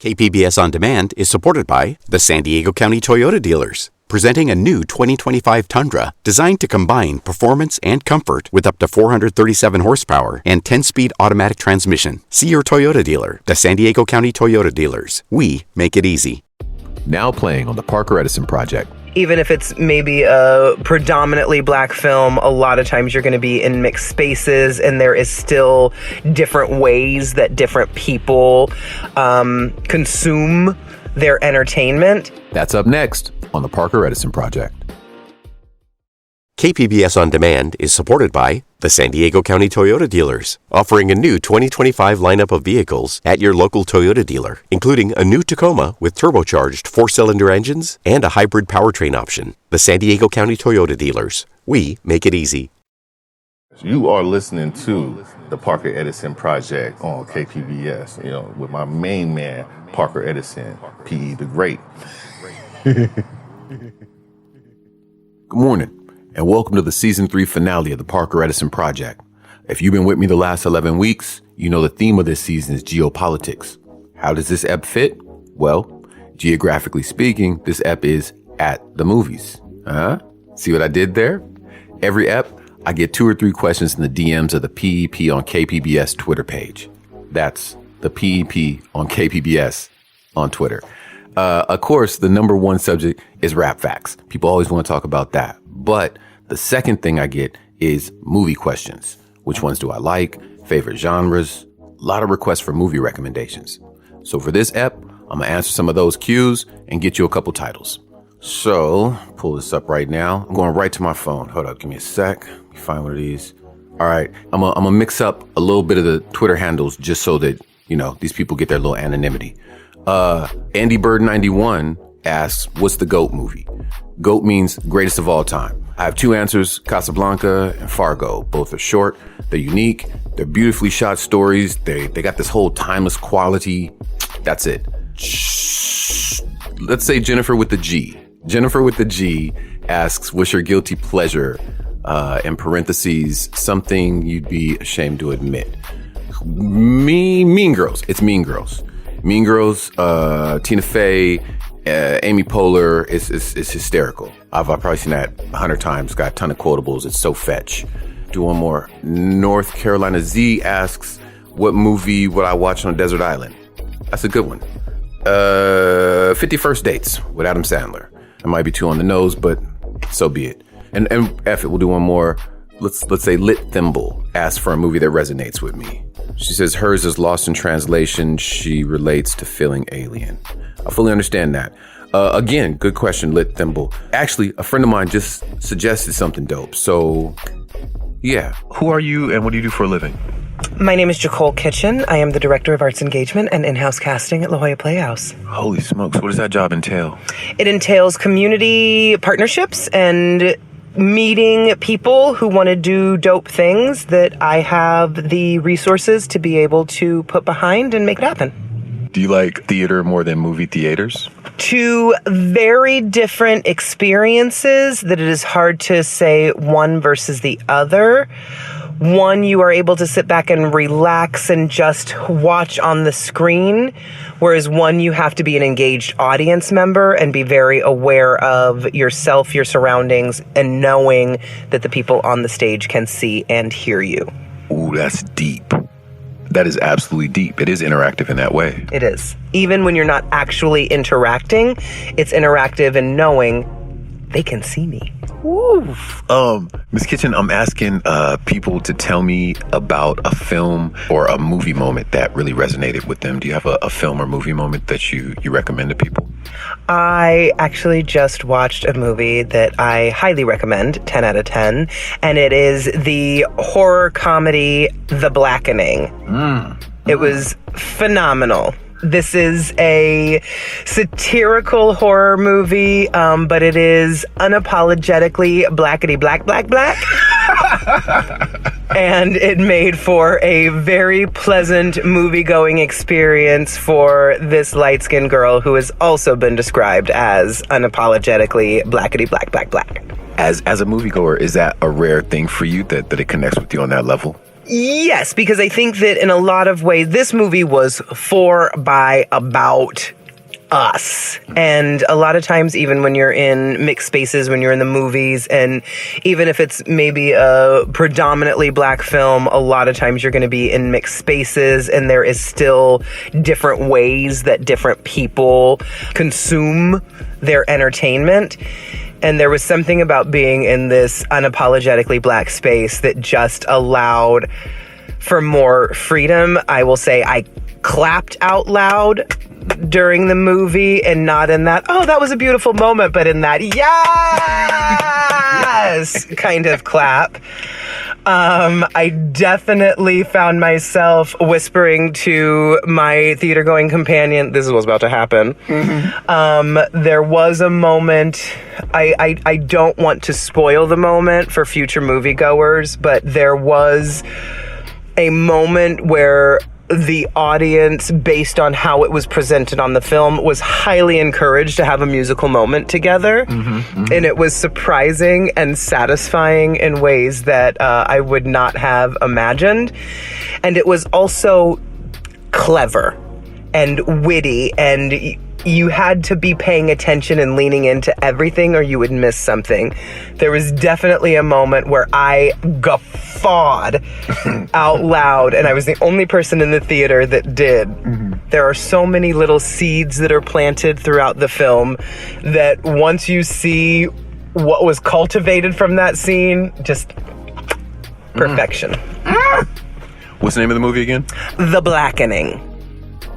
KPBS On Demand is supported by the San Diego County Toyota dealers, presenting a new 2025 Tundra designed to combine performance and comfort with up to 437 horsepower and 10-speed automatic transmission. See your Toyota dealer, the San Diego County Toyota dealers. We make it easy. Now playing on the Parker Edison Project. Even if it's maybe a predominantly black film, a lot of times you're going to be in mixed spaces, and there is still different ways that different people consume their entertainment. That's up next on the Parker Edison Project. KPBS On Demand is supported by the San Diego County Toyota dealers, offering a new 2025 lineup of vehicles at your local Toyota dealer, including a new Tacoma with turbocharged 4-cylinder engines and a hybrid powertrain option. The San Diego County Toyota dealers. We make it easy. You are listening to the Parker Edison Project on KPBS, with my main man, Parker Edison, P.E. the Great. Good morning, and welcome to the Season 3 finale of the Parker Edison Project. If you've been with me the last 11 weeks, you know the theme of this season is geopolitics. How does this ep fit? Well, geographically speaking, this ep is at the movies. See what I did there? Every ep, I get 2 or 3 questions in the DMs of the PEP on KPBS Twitter page. That's the PEP on KPBS on Twitter. Of course, the number one subject is rap facts. People always want to talk about that. But the second thing I get is movie questions. Which ones do I like? Favorite genres? A lot of requests for movie recommendations. So for this ep, I'm going to answer some of those cues and get you a couple titles. So, pull this up right now. I'm going right to my phone. Hold up, give me a sec. Let me find one of these. All right, I'm gonna mix up a little bit of the Twitter handles just so that, these people get their little anonymity. Andy Bird 91 asks, what's the GOAT movie? GOAT means greatest of all time. I have 2 answers, Casablanca and Fargo. Both are short, they're unique, they're beautifully shot stories, they got this whole timeless quality. That's it. Let's say Jennifer with the G. Jennifer with the G asks, what's your guilty pleasure? In parentheses, something you'd be ashamed to admit. Mean Girls. It's Mean Girls. Mean Girls, Tina Fey, Amy Poehler is hysterical. I've probably seen that 100 times. Got a ton of quotables. It's so fetch. Do one more. North Carolina Z asks, what movie would I watch on a desert island? That's a good one. 50 First Dates with Adam Sandler. It might be too on the nose, but so be it. And F it, we'll do one more. Let's say Lit Thimble asks for a movie that resonates with me. She says hers is Lost in Translation. She relates to feeling alien. I fully understand that. Again, good question, Lit Thimble. Actually, a friend of mine just suggested something dope. So, yeah. Who are you and what do you do for a living? My name is Jacole Kitchen. I am the Director of Arts Engagement and In-House Casting at La Jolla Playhouse. Holy smokes, what does that job entail? It entails community partnerships and meeting people who want to do dope things that I have the resources to be able to put behind and make it happen. Do you like theater more than movie theaters? 2 very different experiences that it is hard to say one versus the other. One, you are able to sit back and relax and just watch on the screen, whereas one, you have to be an engaged audience member and be very aware of yourself, your surroundings, and knowing that the people on the stage can see and hear you. Ooh, that's deep. That is absolutely deep. It is interactive in that way. It is. Even when you're not actually interacting, it's interactive in knowing they can see me. Woo. Ms. Kitchen, I'm asking people to tell me about a film or a movie moment that really resonated with them. Do you have a film or movie moment that you recommend to people? I actually just watched a movie that I highly recommend, 10 out of 10, and it is the horror comedy The Blackening. It was phenomenal. This is a satirical horror movie, but it is unapologetically blackety black. And it made for a very pleasant movie-going experience for this light-skinned girl who has also been described as unapologetically blackety black. As a moviegoer, is that a rare thing for you that it connects with you on that level? Yes, because I think that in a lot of ways, this movie was for, by, about us. And a lot of times, even when you're in mixed spaces, when you're in the movies, and even if it's maybe a predominantly Black film, a lot of times you're going to be in mixed spaces, and there is still different ways that different people consume their entertainment. And there was something about being in this unapologetically Black space that just allowed for more freedom. I will say I clapped out loud during the movie, and not in that, oh, that was a beautiful moment, but in that, yes, kind of clap. I definitely found myself whispering to my theater-going companion, this is what's about to happen. Mm-hmm. There was a moment, I don't want to spoil the moment for future moviegoers, but there was a moment where the audience, based on how it was presented on the film, was highly encouraged to have a musical moment together. Mm-hmm, mm-hmm. And it was surprising and satisfying in ways that I would not have imagined. And it was also clever and witty, and you had to be paying attention and leaning into everything or you would miss something. There was definitely a moment where I guffawed out loud, and I was the only person in the theater that did. Mm-hmm. There are so many little seeds that are planted throughout the film that once you see what was cultivated from that scene, just perfection. What's the name of the movie again? The Blackening.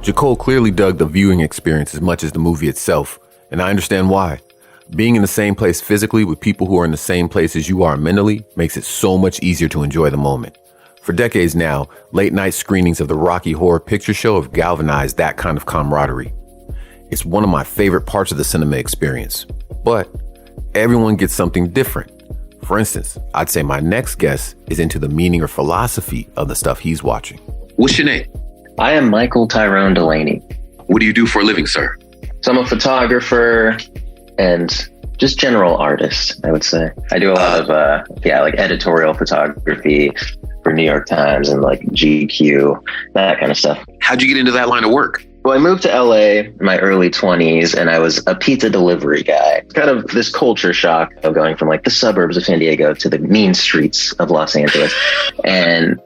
Jacole clearly dug the viewing experience as much as the movie itself, and I understand why. Being in the same place physically with people who are in the same place as you are mentally makes it so much easier to enjoy the moment. For decades now, late night screenings of the Rocky Horror Picture Show have galvanized that kind of camaraderie. It's one of my favorite parts of the cinema experience, but everyone gets something different. For instance, I'd say my next guest is into the meaning or philosophy of the stuff he's watching. What's your name? I am Michael Tyrone Delaney. What do you do for a living, sir? So I'm a photographer and just general artist, I would say. I do a lot of, like editorial photography for New York Times and like GQ, that kind of stuff. How'd you get into that line of work? Well, I moved to LA in my early 20s, and I was a pizza delivery guy. Kind of this culture shock of going from like the suburbs of San Diego to the mean streets of Los Angeles. And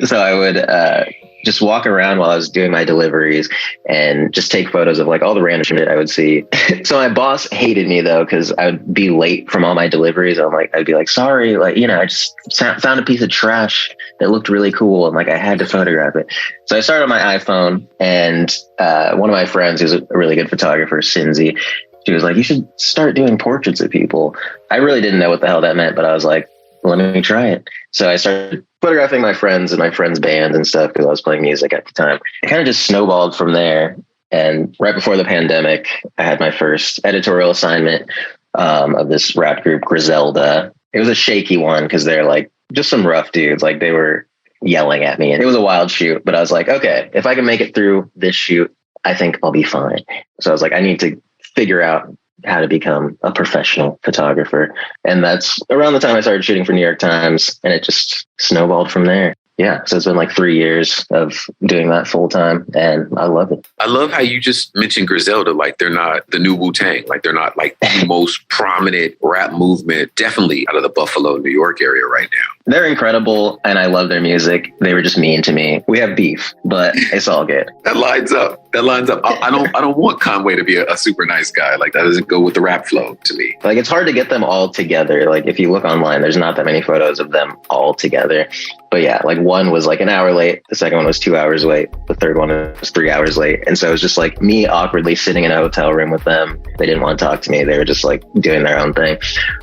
so I would just walk around while I was doing my deliveries and just take photos of like all the random shit I would see. So my boss hated me though, because I would be late from all my deliveries. I'd be like, sorry, like, I just found a piece of trash that looked really cool, and like I had to photograph it. So I started on my iPhone, and one of my friends, who's a really good photographer, Cindy, she was like, you should start doing portraits of people. I really didn't know what the hell that meant, but I was like, let me try it. So I started photographing my friends and my friends' bands and stuff because I was playing music at the time. It kind of just snowballed from there. And right before the pandemic, I had my first editorial assignment of this rap group, Griselda. It was a shaky one because they're like just some rough dudes. Like they were yelling at me, and it was a wild shoot. But I was like, okay, if I can make it through this shoot, I think I'll be fine. So I was like, I need to figure out how to become a professional photographer. And that's around the time I started shooting for New York Times, and it just snowballed from there. Yeah. So it's been like 3 years of doing that full time, and I love it. I love how you just mentioned Griselda, like they're not the new Wu-Tang, like they're not like the most prominent rap movement, definitely out of the Buffalo, New York area right now. They're incredible, and I love their music. They were just mean to me. We have beef, but it's all good. That lines up. I don't want Conway to be a super nice guy. Like that doesn't go with the rap flow to me. Like it's hard to get them all together. Like if you look online, there's not that many photos of them all together. But yeah, like one was like an hour late. The second one was 2 hours late. The third one was 3 hours late. And so it was just like me awkwardly sitting in a hotel room with them. They didn't want to talk to me. They were just like doing their own thing.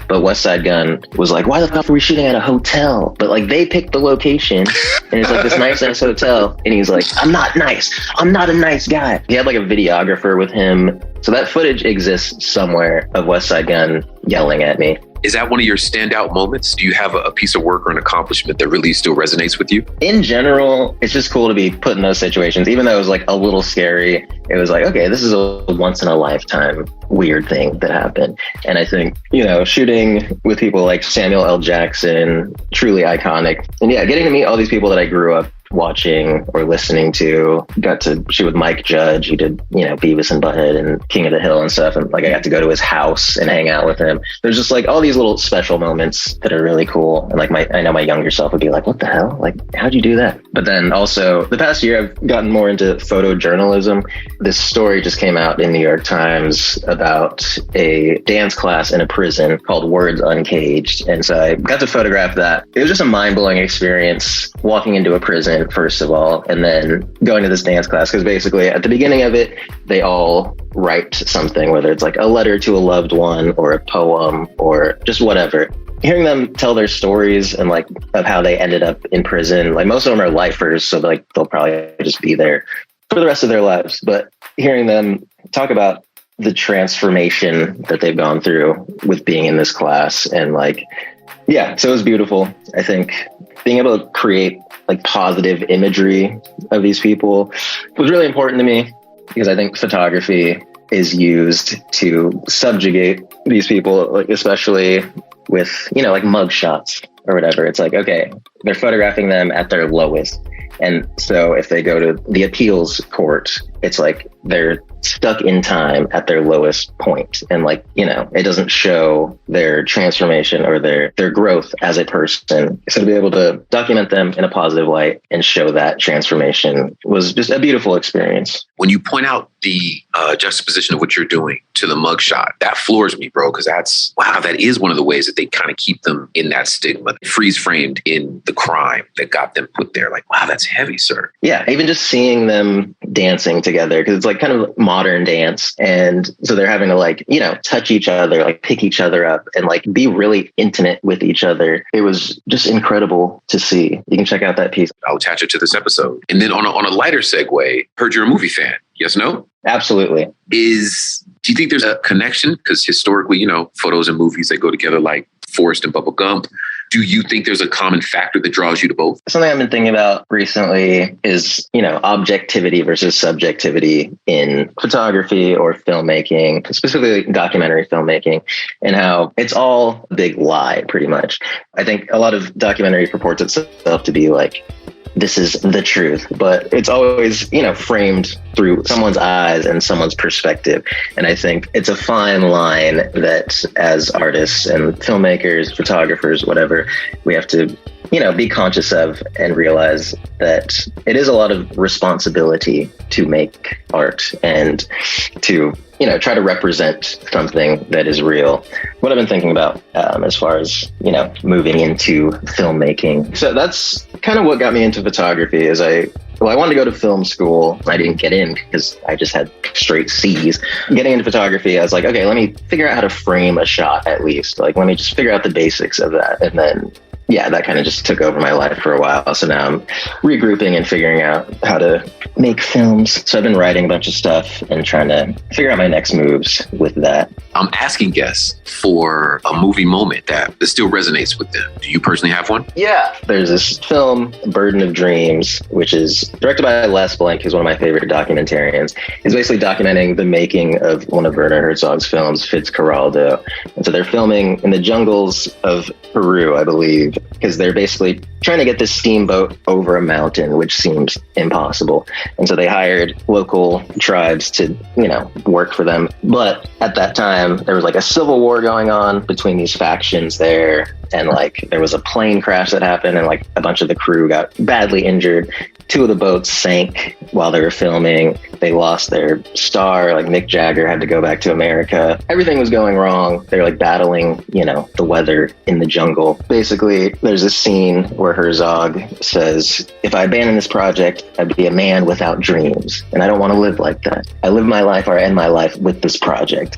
But West Side Gun was like, why the fuck are we shooting at a hotel? But like they picked the location, and it's like this nice ass hotel. And he's like, I'm not nice. I'm not a nice guy. He had like a videographer with him. So that footage exists somewhere of West Side Gun yelling at me. Is that one of your standout moments? Do you have a piece of work or an accomplishment that really still resonates with you? In general, it's just cool to be put in those situations. Even though it was like a little scary, it was like, okay, this is a once in a lifetime weird thing that happened. And I think, shooting with people like Samuel L. Jackson, truly iconic. And yeah, getting to meet all these people that I grew up watching or listening to. Got to shoot with Mike Judge. He did, Beavis and Butthead and King of the Hill and stuff. And like, I got to go to his house and hang out with him. There's just like all these little special moments that are really cool. And like I know my younger self would be like, what the hell? Like, how'd you do that? But then also the past year, I've gotten more into photojournalism. This story just came out in New York Times about a dance class in a prison called Words Uncaged. And so I got to photograph that. It was just a mind-blowing experience walking into a prison, first of all, and then going to this dance class, because basically at the beginning of it, they all write something, whether it's like a letter to a loved one or a poem or just whatever. Hearing them tell their stories and like of how they ended up in prison, like most of them are lifers, so like they'll probably just be there for the rest of their lives. But hearing them talk about the transformation that they've gone through with being in this class, and like, yeah, so it was beautiful. I think being able to create like positive imagery of these people was really important to me, because I think photography is used to subjugate these people, like especially with, like mug shots or whatever. It's like, okay, they're photographing them at their lowest. And so if they go to the appeals court, it's like they're stuck in time at their lowest point. And like, it doesn't show their transformation or their growth as a person. So to be able to document them in a positive light and show that transformation was just a beautiful experience. When you point out the juxtaposition of what you're doing to the mugshot, that floors me, bro, because that is one of the ways that they kind of keep them in that stigma, freeze framed in the crime that got them put there. Like, wow, that's heavy, sir. Yeah, even just seeing them dancing together, because it's like kind of modern dance. And so they're having to like, touch each other, like pick each other up and like be really intimate with each other. It was just incredible to see. You can check out that piece. I'll attach it to this episode. And then on a lighter segue, heard you're a movie fan. Yes, no? Absolutely. Do you think there's a connection? Because historically, photos and movies, they go together like Forrest and Bubba Gump. Do you think there's a common factor that draws you to both? Something I've been thinking about recently is, objectivity versus subjectivity in photography or filmmaking, specifically documentary filmmaking, and how it's all a big lie, pretty much. I think a lot of documentary purports itself to be like, this is the truth, but it's always, framed through someone's eyes and someone's perspective. And I think it's a fine line that as artists and filmmakers, photographers, whatever, we have to, be conscious of and realize that it is a lot of responsibility to make art and to, try to represent something that is real. What I've been thinking about as far as, moving into filmmaking. So that's kind of what got me into photography is I wanted to go to film school. I didn't get in because I just had straight C's. Getting into photography, I was like, okay, let me figure out how to frame a shot at least. Like, let me just figure out the basics of that. And then, yeah, that kind of just took over my life for a while. So now I'm regrouping and figuring out how to make films. So I've been writing a bunch of stuff and trying to figure out my next moves with that. I'm asking guests for a movie moment that still resonates with them. Do you personally have one? Yeah. There's this film, Burden of Dreams, which is directed by Les Blank, who's one of my favorite documentarians. He's basically documenting the making of one of Werner Herzog's films, Fitzcarraldo. And so they're filming in the jungles of Peru, I believe, because they're basically trying to get this steamboat over a mountain, which seems impossible. And so they hired local tribes to, work for them. But at that time, there was like a civil war going on between these factions there. And like there was a plane crash that happened and like a bunch of the crew got badly injured. 2 of the boats sank while they were filming. They lost their star. Like Mick Jagger had to go back to America. Everything was going wrong. They're like battling, the weather in the jungle. Basically, there's this scene where Herzog says, if I abandon this project, I'd be a man without dreams. And I don't want to live like that. I live my life or I end my life with this project.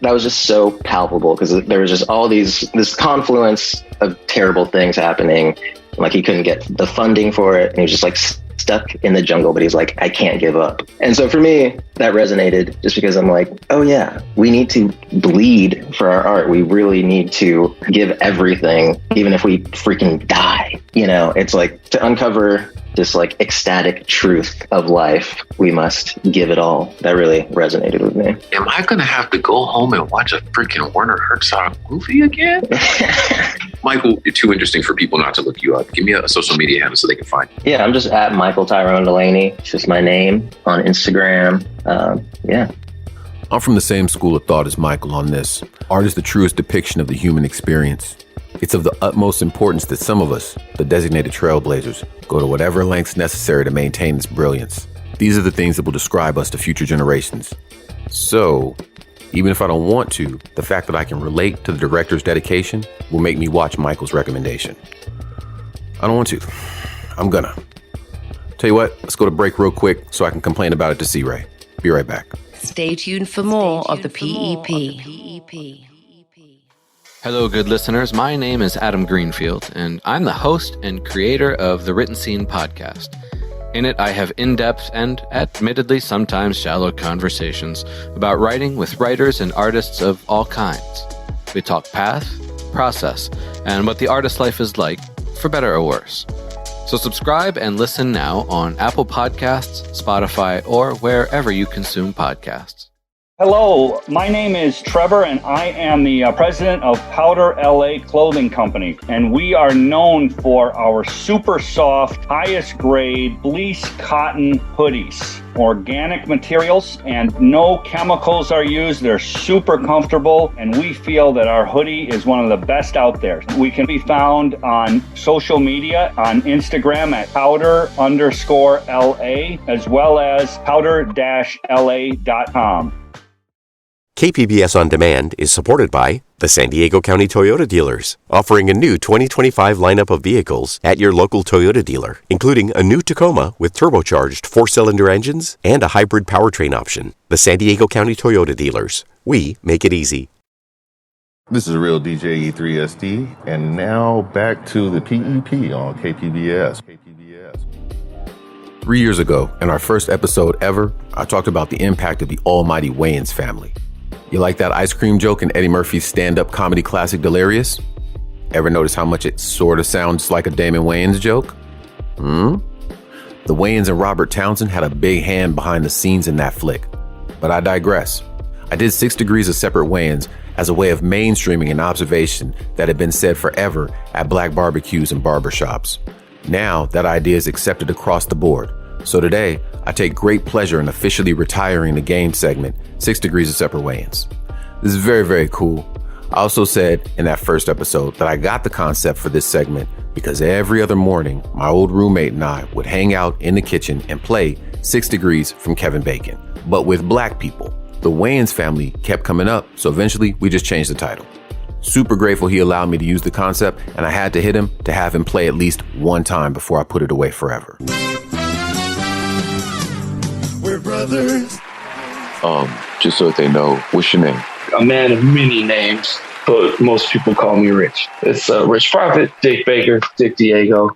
That was just so palpable because there was just all this confluence of terrible things happening. Like he couldn't get the funding for it. And he was just like stuck in the jungle, but he's like, I can't give up. And so for me, that resonated just because I'm like, oh yeah, we need to bleed for our art. We really need to give everything, even if we freaking die. You know, it's like to uncover this like ecstatic truth of life, we must give it all. That really resonated with me. Am I going to have to go home and watch a freaking Werner Herzog movie again? Michael, you're too interesting for people not to look you up. Give me a social media handle so they can find you. Yeah, I'm just at Michael Tyrone Delaney. It's just my name on Instagram. Yeah. I'm from the same school of thought as Michael on this. Art is the truest depiction of the human experience. It's of the utmost importance that some of us, the designated trailblazers, go to whatever lengths necessary to maintain this brilliance. These are the things that will describe us to future generations. So, even if I don't want to, the fact that I can relate to the director's dedication will make me watch Michael's recommendation. I don't want to. I'm gonna. Tell you what, let's go to break real quick so I can complain about it to C-Ray. Be right back. Stay tuned for more of the PEP. Hello, good listeners. My name is Adam Greenfield, and I'm the host and creator of the Written Scene podcast. In it, I have in-depth and, admittedly, sometimes shallow conversations about writing with writers and artists of all kinds. We talk path, process, and what the artist life is like, for better or worse. So subscribe and listen now on Apple Podcasts, Spotify, or wherever you consume podcasts. Hello, my name is Trevor, and I am the president of Powder LA Clothing Company. And we are known for our super soft, highest grade fleece cotton hoodies. Organic materials and no chemicals are used. They're super comfortable, and we feel that our hoodie is one of the best out there. We can be found on social media, on Instagram at powder_LA, as well as powder-la.com. KPBS On Demand is supported by the San Diego County Toyota dealers, offering a new 2025 lineup of vehicles at your local Toyota dealer, including a new Tacoma with turbocharged 4-cylinder engines and a hybrid powertrain option. The San Diego County Toyota dealers. We make it easy. This is Real DJ E3SD, and now back to the PEP on KPBS. 3 years ago, in our first episode ever, I talked about the impact of the almighty Wayans family. You like that ice cream joke in Eddie Murphy's stand-up comedy classic Delirious? Ever notice how much it sort of sounds like a Damon Wayans joke? The Wayans and Robert Townsend had a big hand behind the scenes in that flick. But I digress. I did 6 Degrees of Separate Wayans as a way of mainstreaming an observation that had been said forever at black barbecues and barbershops. Now that idea is accepted across the board. So today, I take great pleasure in officially retiring the game segment, 6 Degrees of Separate Wayans. This is very, very cool. I also said in that first episode that I got the concept for this segment because every other morning, my old roommate and I would hang out in the kitchen and play 6 Degrees from Kevin Bacon, but with black people. The Wayans family kept coming up, so eventually we just changed the title. Super grateful he allowed me to use the concept, and I had to hit him to have him play at least one time before I put it away forever. We're brothers. Just so that they know, what's your name? A man of many names, but most people call me Rich. It's Rich Prophet, Dick Baker, Dick Diego,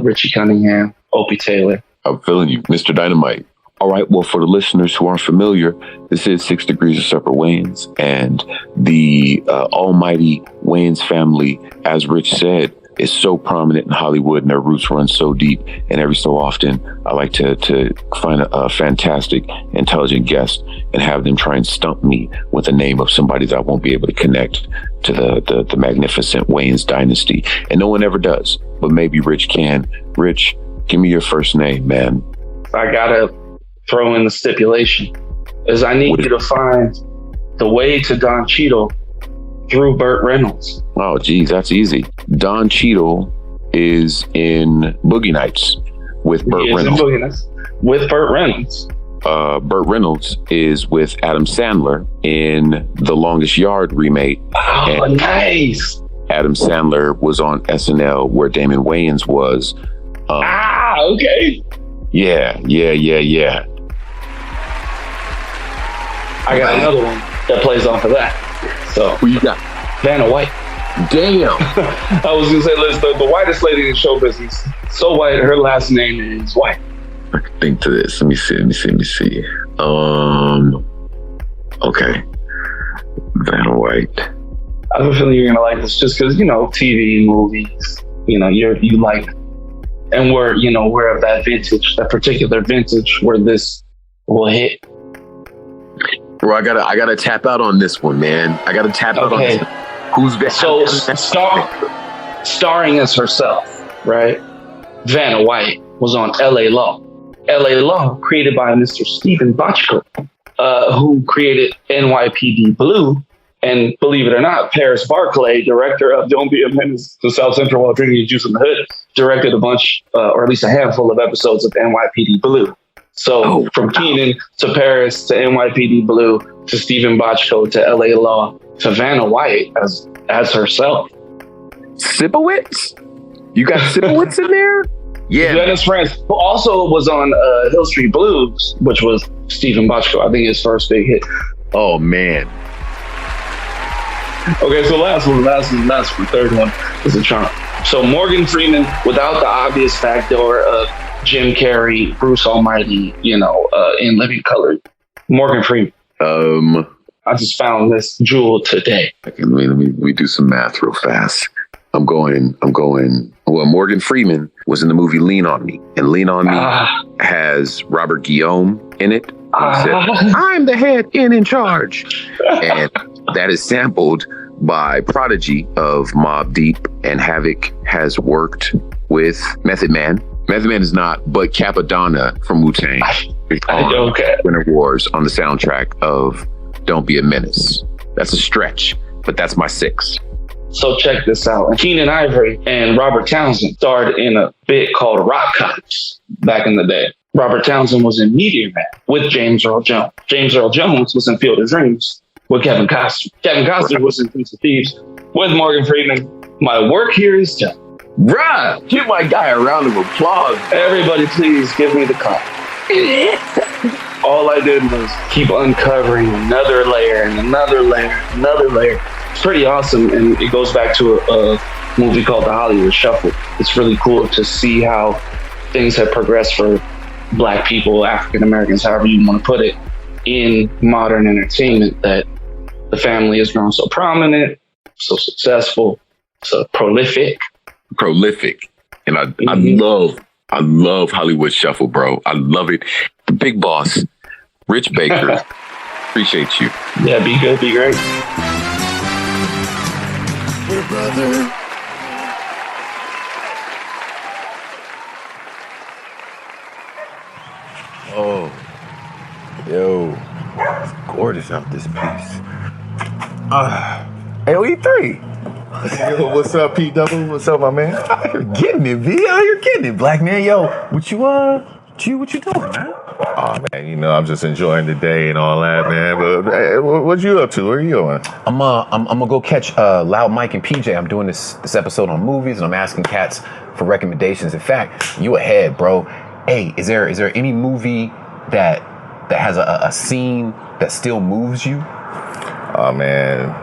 Richie Cunningham, Opie Taylor. I'm feeling you, Mr. Dynamite. All right, well, for the listeners who aren't familiar, this is 6 Degrees of Separate Wayans, and the almighty Wayans family, as Rich said, is so prominent in Hollywood and their roots run so deep. And every so often, I like to find a fantastic, intelligent guest and have them try and stump me with the name of somebody that I won't be able to connect to the magnificent Wayans dynasty. And no one ever does, but maybe Rich can. Rich, give me your first name, man. I gotta throw in the stipulation, is I need you to find the way to Don Cheadle through Burt Reynolds. Oh, geez, that's easy. Don Cheadle is in Boogie Nights with Burt Reynolds. With Burt Reynolds. Burt Reynolds is with Adam Sandler in The Longest Yard remake. Oh, and nice. Adam Sandler was on SNL where Damon Wayans was. Okay. Yeah. I got another one that plays off of that. So who you got? Vanna White. Damn. I was gonna say, Liz, the whitest lady in show business. So white. Her last name is White. I can think to this. Let me see. Okay. Vanna White. I have a feeling you're gonna like this just because, TV, movies, you like, and we're of that vintage, that particular vintage where this will hit. Bro, I gotta tap out on this one, man. I gotta tap out on this. Who's that? So starring as herself, right? Vanna White was on L.A. Law. L.A. Law, created by Mr. Stephen Bochco, who created NYPD Blue. And believe it or not, Paris Barclay, director of Don't Be a Menace to South Central While Drinking Your Juice in the Hood, directed a bunch, or at least a handful of episodes of NYPD Blue. So from Keenan to Paris to NYPD Blue to Stephen Bochco to LA Law to Vanna White as herself. Sipowicz? You got Sipowicz in there? Yeah. Dennis France, who also was on Hill Street Blues, which was Stephen Bochco. I think his first big hit. Oh, man. Okay, so last one, third one is a charm. So Morgan Freeman, without the obvious factor of Jim Carrey, Bruce Almighty, in Living Color. Morgan Freeman. I just found this jewel today. Okay, let me do some math real fast. I'm going. Well, Morgan Freeman was in the movie Lean on Me, and Lean on Me has Robert Guillaume in it. He said, "I'm the head and in charge," and that is sampled by Prodigy of Mobb Deep, and Havoc has worked with Method Man. Method Man is not, but Capadonna from Wu-Tang is on Winter Wars on the soundtrack of Don't Be a Menace. That's a stretch, but that's my 6. So check this out. Keenan Ivory and Robert Townsend starred in a bit called Rock Cops back in the day. Robert Townsend was in Meteor Man with James Earl Jones. James Earl Jones was in Field of Dreams with Kevin Costner. Kevin Costner was in Prince of Thieves with Morgan Freeman. My work here is done. Bruh, give my guy a round of applause. Everybody, please give me the clap. All I did was keep uncovering another layer and another layer, another layer. It's pretty awesome, and it goes back to a movie called The Hollywood Shuffle. It's really cool to see how things have progressed for Black people, African Americans, however you want to put it, in modern entertainment, that the family has grown so prominent, so successful, so prolific. And I love Hollywood Shuffle, bro. I love it. The big boss, Rich Baker. Appreciate you. Yeah, be good, be great. We're brother. Oh, yo, it's gorgeous out this piece. AOE3. Yo, what's up, Pete Double? What's up, my man? You're getting it, B. Out here getting it, black man. Yo, what you doing, man? Oh man, I'm just enjoying the day and all that, man. But hey, what you up to? Where are you going? I'm gonna go catch Loud Mike and PJ. I'm doing this episode on movies, and I'm asking cats for recommendations. In fact, you ahead, bro. Hey, is there any movie that has a scene that still moves you? Oh man.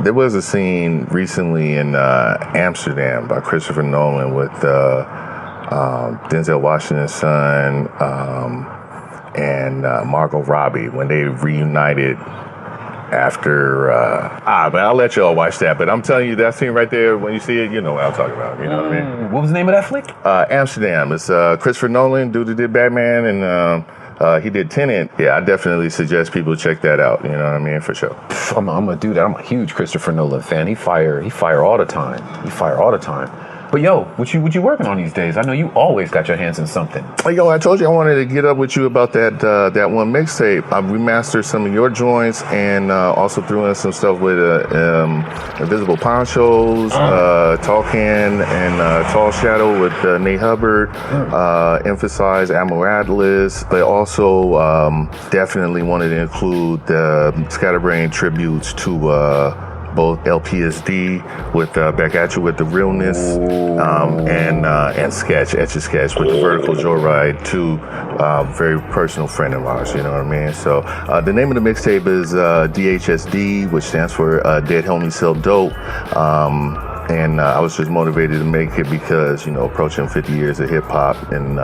There was a scene recently in Amsterdam by Christopher Nolan with Denzel Washington's son and Margot Robbie when they reunited after. But I'll let y'all watch that. But I'm telling you, that scene right there, when you see it, you know what I'm talking about. You know what I mean? What was the name of that flick? Amsterdam. It's Christopher Nolan, dude who did Batman, and he did Tenet. Yeah, I definitely suggest people check that out. You know what I mean? For sure. I'm gonna do that. I'm a huge Christopher Nolan fan. He fire all the time. But yo, what you working on these days? I know you always got your hands in something. Yo, I told you I wanted to get up with you about that one mixtape. I remastered some of your joints and also threw in some stuff with Invisible Ponchos, Talking, and Tall Shadow with Nate Hubbard. Emphasized Admiral Atlas, but also definitely wanted to include the Scatterbrain tributes to both LPSD with Back At You with the Realness, and Sketch, Etch a Sketch with the Vertical Joyride, two very personal friend of ours, you know what I mean? So the name of the mixtape is DHSD, which stands for Dead Homie Sell Dope. And I was just motivated to make it because, approaching 50 years of hip hop and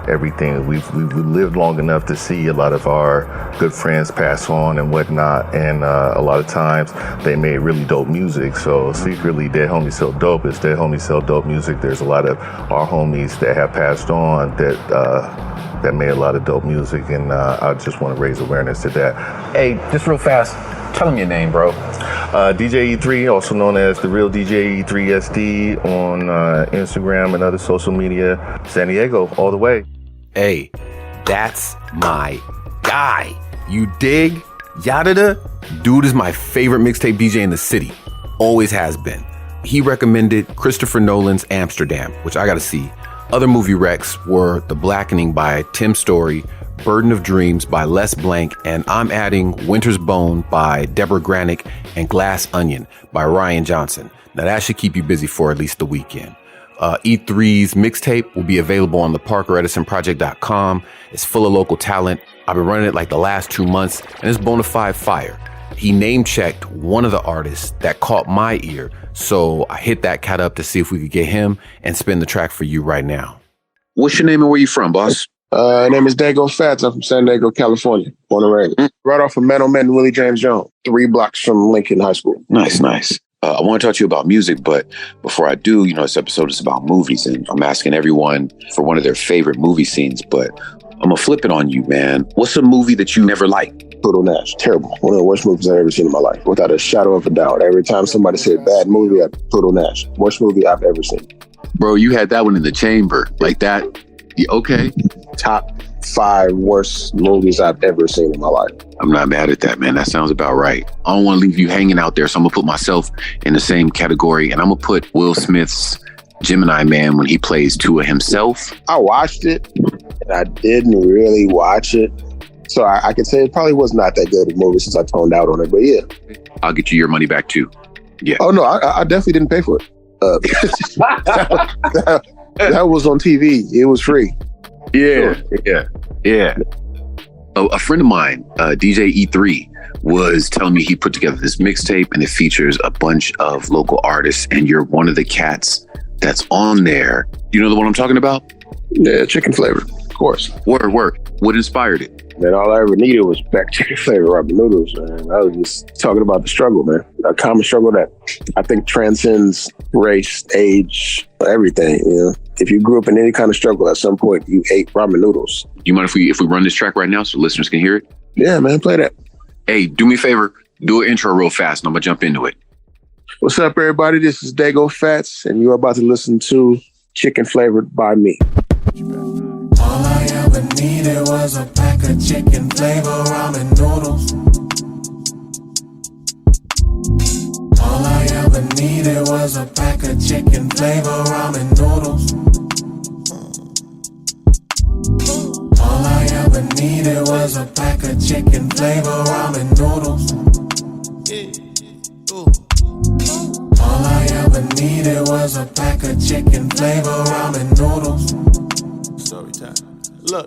everything, we've lived long enough to see a lot of our good friends pass on and whatnot. And a lot of times they made really dope music. So secretly, Dead Homies Sell Dope is Dead Homies Sell Dope music. There's a lot of our homies that have passed on that made a lot of dope music. And I just want to raise awareness to that. Hey, just real fast, tell them your name, bro. DJ E3, also known as the real DJ E3SD on Instagram and other social media. San Diego, all the way. Hey, that's my guy. You dig? Yadada? Dude is my favorite mixtape DJ in the city. Always has been. He recommended Christopher Nolan's Amsterdam, which I gotta see. Other movie recs were The Blackening by Tim Story, Burden of Dreams by Les Blank, and I'm adding Winter's Bone by Deborah Granick and Glass Onion by Ryan Johnson. Now that should keep you busy for at least the weekend. E3's mixtape will be available on the ParkerEdisonProject.com. It's full of local talent. I've been running it like the last 2 months, and it's bona fide fire. He name-checked one of the artists that caught my ear, so I hit that cat up to see if we could get him and spin the track for you right now. What's your name and where you from, boss? My name is Dago Fats. I'm from San Diego, California. Born and raised. Right off of Man on Man, Willie James Jones. 3 blocks from Lincoln High School. Nice. I want to talk to you about music, but before I do, this episode is about movies, and I'm asking everyone for one of their favorite movie scenes, but I'm going to flip it on you, man. What's a movie that you never liked? Total Nash. Terrible. One of the worst movies I've ever seen in my life, without a shadow of a doubt. Every time somebody said bad movie, Total Nash. Worst movie I've ever seen. Bro, you had that one in the chamber. Like that? Okay. Top 5 worst movies I've ever seen in my life. I'm not mad at that, man. That sounds about right. I don't want to leave you hanging out there, so I'm going to put myself in the same category, and I'm going to put Will Smith's Gemini Man when he plays Tua himself. I watched it, and I didn't really watch it. So I can say it probably was not that good of a movie since I toned out on it, but yeah. I'll get you your money back too. Yeah. Oh, no, I definitely didn't pay for it. That was on TV. It was free. Yeah. A friend of mine, DJ E3, was telling me he put together this mixtape and it features a bunch of local artists, and you're one of the cats that's on there. You know the one I'm talking about? Yeah, Chicken Flavor, of course. Word. What inspired it? Man, all I ever needed was back Chicken Flavor ramen noodles, man. I was just talking about the struggle, man. A common struggle that I think transcends race, age, everything, If you grew up in any kind of struggle, at some point you ate ramen noodles. Do you mind if we run this track right now so listeners can hear it? Yeah, man, play that. Hey, do me a favor, do an intro real fast and I'm gonna jump into it. What's up, everybody? This is Dago Fats, and you're about to listen to Chicken Flavored by me. All I ever needed was a pack of chicken flavor ramen noodles. All I ever needed was a pack of chicken flavor ramen noodles. All I ever needed was a pack of chicken flavor ramen noodles. All I ever needed was a pack of chicken flavor ramen noodles. Story time. Look,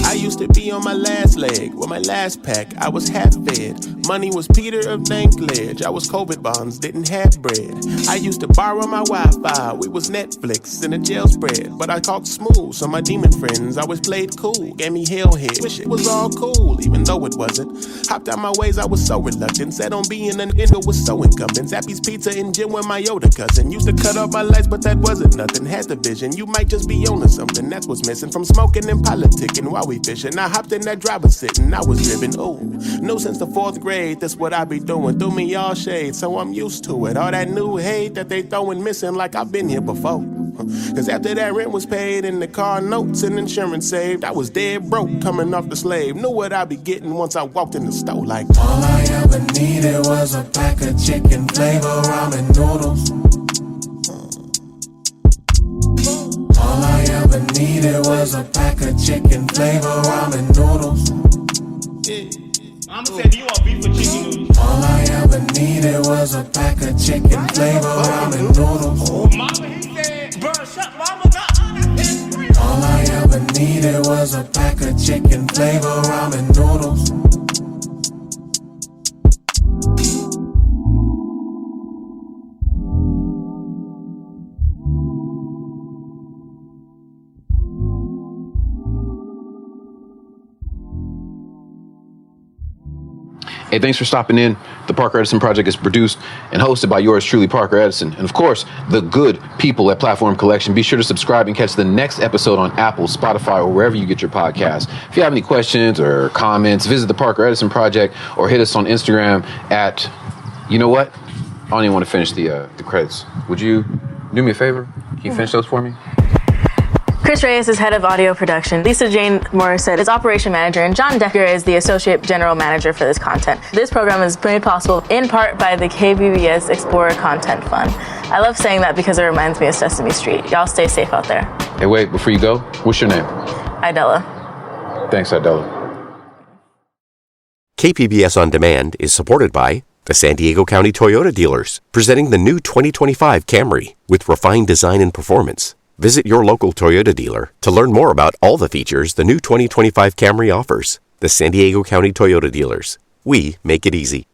I used to be on my last leg with my last pack. I was half fed. Money was Peter of Dankledge. I was COVID bonds, didn't have bread. I used to borrow my Wi-Fi. We was Netflix and a jail spread. But I talked smooth, so my demon friends always played cool. Gave me hell head. Wish it was all cool, even though it wasn't. Hopped out my ways, I was so reluctant. Said on being an endo was so incumbent. Zappy's Pizza and gym with my Yoda cousin. Used to cut off my lights, but that wasn't nothing. Had the vision, you might just be on to something. That's what's missing from smoking and politicking while we fishing. I hopped in that driver's seat and I was driven. Ooh, knew since the 4th grade. That's what I be doing. Threw me all shade, so I'm used to it. All that new hate that they throwing missing like I've been here before. Cause after that rent was paid and the car notes and insurance saved, I was dead broke coming off the slave. Knew what I'd be getting once I walked in the store like. All I ever needed was a pack of chicken flavor ramen noodles. All I ever needed was a pack of chicken flavor ramen noodles. Mama said, do you want beef or chicken noodles? All I ever needed was a pack of chicken flavor ramen noodles. Oh, mama, he said, burn, shut mama, all I ever needed was a pack of chicken flavor ramen noodles. Hey, thanks for stopping in. The Parker Edison Project is produced and hosted by yours truly, Parker Edison. And of course, the good people at Platform Collection. Be sure to subscribe and catch the next episode on Apple, Spotify, or wherever you get your podcasts. If you have any questions or comments, visit the Parker Edison Project or hit us on Instagram at, you know what? I don't even want to finish the credits. Would you do me a favor? Can you finish those for me? Chris Reyes is head of audio production. Lisa Jane Morrisette is operation manager, and John Decker is the associate general manager for this content. This program is made possible in part by the KPBS Explorer Content Fund. I love saying that because it reminds me of Sesame Street. Y'all stay safe out there. Hey, wait, before you go, what's your name? Idella. Thanks, Idella. KPBS On Demand is supported by the San Diego County Toyota dealers, presenting the new 2025 Camry with refined design and performance. Visit your local Toyota dealer to learn more about all the features the new 2025 Camry offers. The San Diego County Toyota dealers. We make it easy.